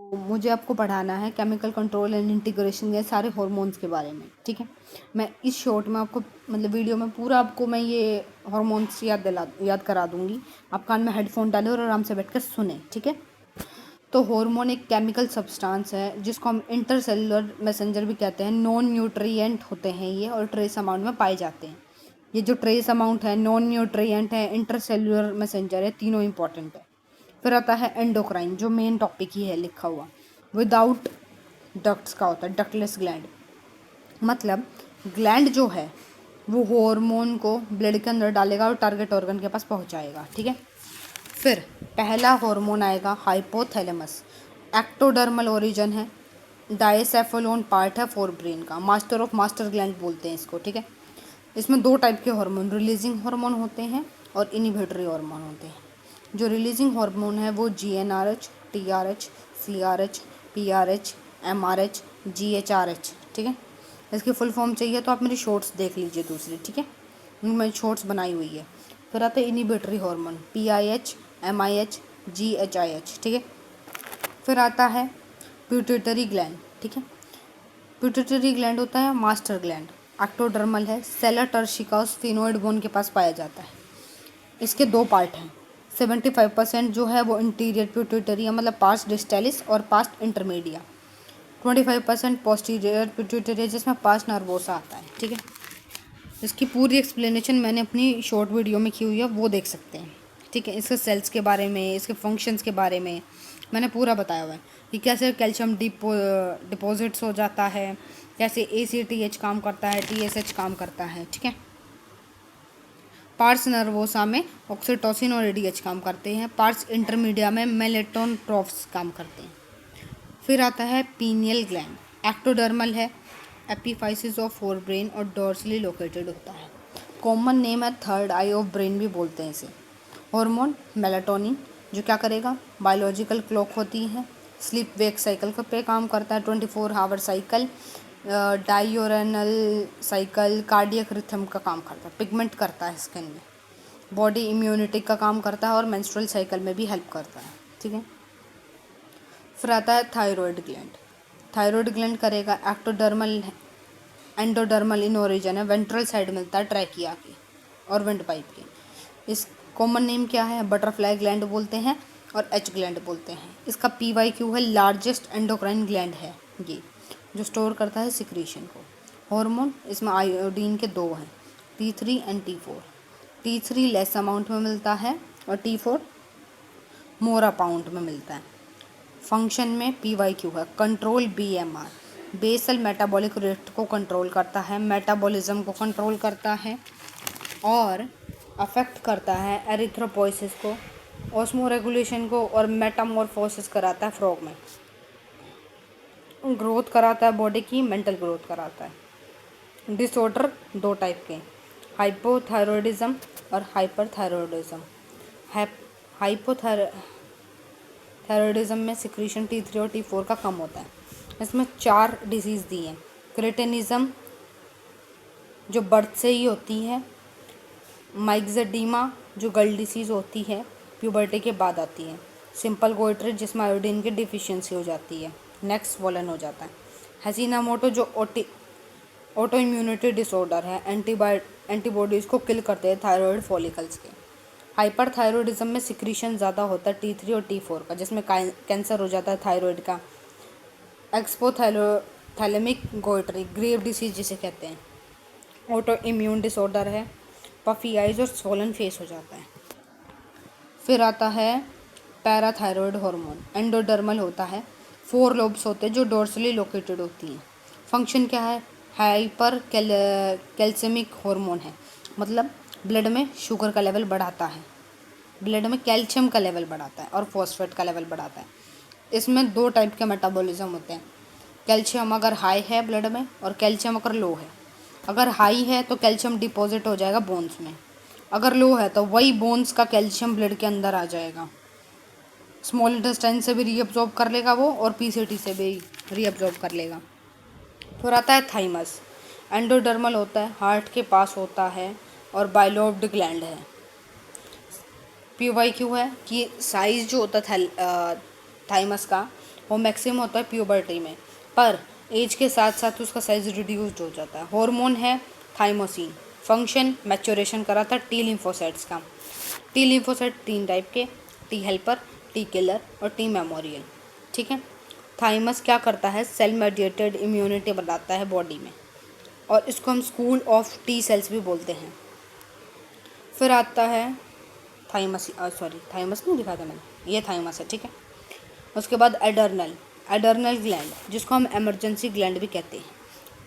मुझे आपको पढ़ाना है केमिकल कंट्रोल एंड इंटीग्रेशन के सारे हार्मोन्स के बारे में, ठीक है। मैं इस शॉर्ट में आपको मतलब वीडियो में पूरा आपको मैं ये हार्मोन्स याद करा दूंगी। आप कान में हेडफोन डालें और आराम से बैठ कर सुने, ठीक है। तो हार्मोन एक केमिकल सब्सटेंस है जिसको हम इंटरसेलुलर मैसेंजर भी कहते हैं। नॉन न्यूट्रिएंट होते हैं ये और ट्रेस अमाउंट में पाए जाते हैं। ये जो ट्रेस अमाउंट है, नॉन न्यूट्रिएंट है, इंटरसेलुलर मैसेंजर है, तीनों इंपॉर्टेंट है। फिर आता है एंडोक्राइन, जो मेन टॉपिक ही है लिखा हुआ। विदाउट डक्ट्स का होता है, डक्टलेस ग्लैंड। मतलब ग्लैंड जो है वो हार्मोन को ब्लड के अंदर डालेगा और टारगेट ऑर्गन के पास पहुंचाएगा, ठीक है। फिर पहला हार्मोन आएगा हाइपोथैलेमस। एक्टोडर्मल ओरिजिन है, डाइसेफेलोन पार्ट है फोर ब्रेन का, मास्टर ऑफ मास्टर ग्लैंड बोलते हैं इसको, ठीक है। इसमें दो टाइप के हार्मोन, रिलीजिंग हार्मोन होते हैं और इनिबिटरी हार्मोन होते हैं। जो रिलीजिंग हार्मोन है वो GnRH, TRH, CRH, PRH, MRH, GHRH, ठीक है। इसकी फुल फॉर्म चाहिए तो आप मेरी शॉर्ट्स देख लीजिए दूसरी, ठीक है, मैंने शॉर्ट्स बनाई हुई है। फिर आता है inhibitory hormone, PIH, MIH, GHIH, ठीक है। फिर आता है पिट्यूटरी ग्लैंड, ठीक है। पिट्यूटरी ग्लैंड होता है मास्टर ग्लैंड, एक्टोडर्मल है, सेलर टर्शिका स्फिनोइड बोन के पास पाया जाता है। इसके दो पार्ट हैं। 75% जो है वो इंटीरियर पिट्यूटरी है, मतलब पास्ट डिस्टेलिस और पास्ट इंटरमीडिया। 25% पोस्टीरियर पिट्यूटरी है जिसमें पास्ट नर्वोसा आता है, ठीक है। इसकी पूरी एक्सप्लेनेशन मैंने अपनी शॉर्ट वीडियो में की हुई है, वो देख सकते हैं, ठीक है। इसके सेल्स के बारे में, इसके फंक्शंस के बारे में मैंने पूरा बताया हुआ है कि कैसे कैल्शियम डिपॉजिट्स हो जाता है, कैसे ACTH काम करता है, TSH काम करता है, ठीक है। पार्ट्स नर्वोसा में ऑक्सीटोसिन और ADH काम करते हैं। पार्ट्स इंटरमीडिया में मेलेटोनट्रोफ्स काम करते हैं। फिर आता है पीनियल ग्लैंड, एक्टोडर्मल है, एपिफाइसिस ऑफ फोर ब्रेन और डोर्सली लोकेटेड होता है। कॉमन नेम है थर्ड आई ऑफ ब्रेन भी बोलते हैं इसे। हार्मोन मेलाटोनिन, जो क्या करेगा, बायोलॉजिकल क्लॉक होती है, स्लीप वेक साइकिल पे काम करता है, 24 hour cycle, diurnal cycle, cardiac rhythm का काम करता है, पिगमेंट करता है स्किन में, बॉडी इम्यूनिटी का काम करता है और मेंस्ट्रुअल साइकिल में भी हेल्प करता है, ठीक है। फिर आता है थायराइड ग्लैंड। थायराइड ग्लैंड करेगा एक्टोडर्मल, एंडोडर्मल इन ओरिजिन है, वेंट्रल साइड मिलता है ट्रैकिया की और विंड पाइप की। इस कॉमन नेम क्या है, बटरफ्लाई ग्लैंड बोलते हैं और H ग्लैंड बोलते हैं। इसका PYQ है, लार्जेस्ट एंडोक्राइन ग्लैंड है ये, जो स्टोर करता है सिक्रीशन को। हार्मोन इसमें आयोडीन के दो हैं, T3 and T4। T3 less amount में मिलता है और T4 मोर अमाउंट में मिलता है। फंक्शन में PYQ है, control BMR, basal metabolic rate को कंट्रोल करता है, मेटाबॉलिज्म को कंट्रोल करता है और अफेक्ट करता है एरिथ्रोपोइसिस को, ऑस्मोरेगुलेशन को और मेटामॉर्फोसिस कराता है फ्रॉग में, ग्रोथ कराता है बॉडी की, मेंटल ग्रोथ कराता है। डिसऑर्डर दो टाइप के, हाइपोथायरॉयडिज्म और हाइपरथायरॉयडिज्म। थायरॉयडिज्म में सिक्रीशन T3 और T4 का कम होता है। इसमें 4 डिजीज़ दी हैं। क्रेटिनिज्म जो बर्थ से ही होती है, माइक्सेडीमा जो गर्ल डिसीज़ होती है, प्यूबर्टी के बाद आती है, सिंपल गोइट्रेट जिसमें आयोडीन की डिफिशियंसी हो जाती है, नेक्स्ट स्वॉलन हो जाता है, हसीनामोटो जो ऑटो इम्यूनिटी डिसऑर्डर है, एंटीबॉडीज़ को किल करते हैं थायराइड फॉलिकल्स के। हाइपरथायरॉयडिज्म में सिक्रीशन ज़्यादा होता है T3 और T4 का, जिसमें कैंसर हो जाता है थायराइड का। एक्सपोथैलेमिक गोइट्री ग्रेव डिसीज जिसे कहते हैं, ऑटो इम्यून डिसऑर्डर है, पफी आइज और स्वोलन फेस हो जाता है। फिर आता है पैराथायरॉयड हार्मोन, एंडोडर्मल होता है, 4 लोब्स होते हैं जो डोर्सली लोकेटेड होती हैं। फंक्शन क्या है, हाइपर कैल्सियमिक हार्मोन है, मतलब ब्लड में शुगर का लेवल बढ़ाता है, ब्लड में कैल्शियम का लेवल बढ़ाता है और फॉस्फेट का लेवल बढ़ाता है। इसमें 2 टाइप के मेटाबॉलिज्म होते हैं, कैल्शियम अगर हाई है ब्लड में और कैल्शियम अगर लो है। अगर हाई है तो कैल्शियम डिपॉजिट हो जाएगा बोन्स में, अगर लो है तो वही बोन्स का कैल्शियम ब्लड के अंदर आ जाएगा, स्मॉल इंटेस्टाइन से भी रीअब्जॉर्ब कर लेगा वो और PCT से भी रीअब्जॉर्ब कर लेगा। फिर आता है थाइमस, एंडोडर्मल होता है, हार्ट के पास होता है और बाइलोब्ड ग्लैंड है। PYQ है कि साइज़ जो होता है थाइमस का वो मैक्सिमम होता है प्यूबर्टी में, पर एज के साथ साथ उसका साइज रिड्यूस्ड हो जाता है। हार्मोन है थाइमोसिन, फंक्शन मैच्योरेशन कराता है टी लिम्फोसाइट्स का। टी लिम्फोसाइट 3 टाइप के, टी हेल्पर, टी किलर और टी मेमोरियल, ठीक है। थाइमस क्या करता है, सेल मेडिएटेड इम्यूनिटी बनाता है बॉडी में, और इसको हम स्कूल ऑफ टी सेल्स भी बोलते हैं। फिर आता है थाइमस, थाइमस नहीं दिखा था मैंने, ये थाइमस है, ठीक है। उसके बाद एडर्नल ग्लैंड, जिसको हम इमरजेंसी ग्लैंड भी कहते हैं।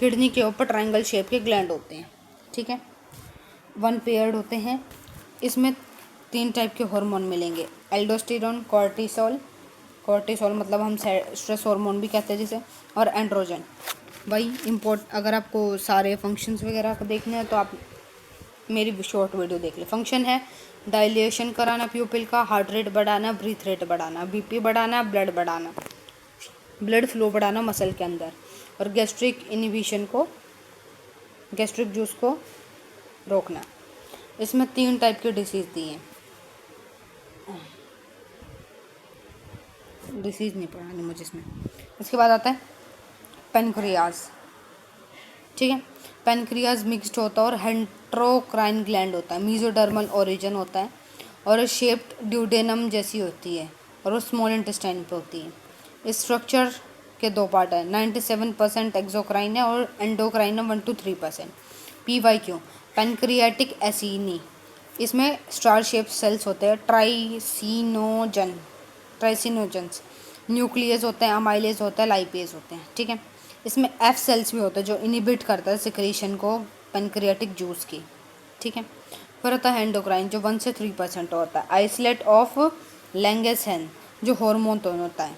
किडनी के ऊपर ट्रायंगल शेप के ग्लैंड होते हैं, ठीक है। 1 पेयर्ड होते हैं। इसमें 3 टाइप के हार्मोन मिलेंगे, एल्डोस्टेरोन, कॉर्टिसोल मतलब हम स्ट्रेस हार्मोन भी कहते हैं जिसे, और एंड्रोजन। भाई अगर आपको सारे फंक्शंस वगैरह को देखने हैं तो आप मेरी शॉर्ट वीडियो देख ले। फंक्शन है डायलेशन कराना प्यूपिल का, हार्ट रेट बढ़ाना, ब्रीथ रेट बढ़ाना, बीपी बढ़ाना, ब्लड बढ़ाना, ब्लड फ्लो बढ़ाना मसल के अंदर, और गैस्ट्रिक इनहिबिशन को, गैस्ट्रिक जूस को रोकना। इसमें 3 टाइप के डिसीज़ दिए हैं, डिसीज़ नहीं पढ़ानी मुझे इसमें। इसके बाद आता है पेनक्रियाज, ठीक है। पेनक्रियाज मिक्स्ड होता है और हेंट्रोक्राइन ग्लैंड होता है, मीजोडर्मल ओरिजिन होता है, और शेप्ड ड्यूडेनम जैसी होती है, और वो स्मॉल इंटेस्टाइन पे होती है। इस स्ट्रक्चर के 2 पार्ट है, 97% एक्सोक्राइन है और एंडोक्राइन 1 to 3%। PYQ पेनक्रियाटिक एसिनी, इसमें स्टार शेप सेल्स होते हैं, ट्राइसिनोजन्स, न्यूक्लियस होते हैं, अमाइलेज होता है, लाइपेज होते हैं, ठीक है। इसमें F सेल्स भी होते हैं जो इनिबिट करता है सिक्रीशन को पेनक्रियाटिक जूस की, ठीक है। फिर होता है एंडोक्राइन जो 1 से 3% होता है, आइसोलेट ऑफ लैंगेसहन जो हार्मोन तो होता है।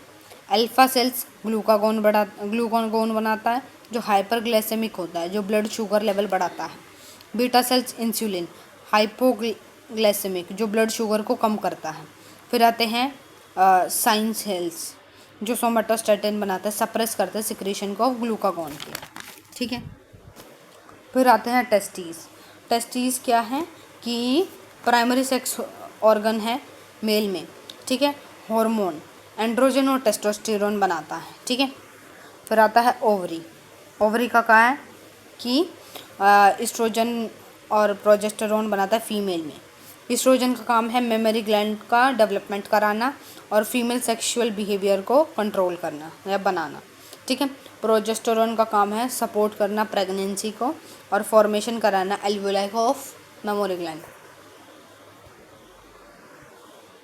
अल्फा सेल्स ग्लूकागोन बनाता है जो हाइपरग्लाइसेमिक होता है, जो ब्लड शुगर लेवल बढ़ाता है। बीटा सेल्स इंसुलिन, हाइपोग्लाइसेमिक जो ब्लड शुगर को कम करता है। फिर आते हैं साइन सेल्स जो सोमेटोस्टेटिन बनाता है, सप्रेस करते हैं सिक्रीशन को ग्लूकागोन के, ठीक है। फिर आते हैं टेस्टीज क्या है कि प्राइमरी सेक्स ऑर्गन है मेल में, ठीक है। हार्मोन एंड्रोजन और टेस्टोस्टेरोन बनाता है, ठीक है। फिर आता है ओवरी का क्या है कि एस्ट्रोजन और प्रोजेस्टेरोन बनाता है फीमेल में। एस्ट्रोजन का काम है मेमोरी ग्लैंड का डेवलपमेंट कराना और फीमेल सेक्सुअल बिहेवियर को कंट्रोल करना या बनाना, ठीक है। प्रोजेस्टेरोन का काम है सपोर्ट करना प्रेगनेंसी को और फॉर्मेशन कराना एल्वुलाई ऑफ मेमोरी ग्लैंड।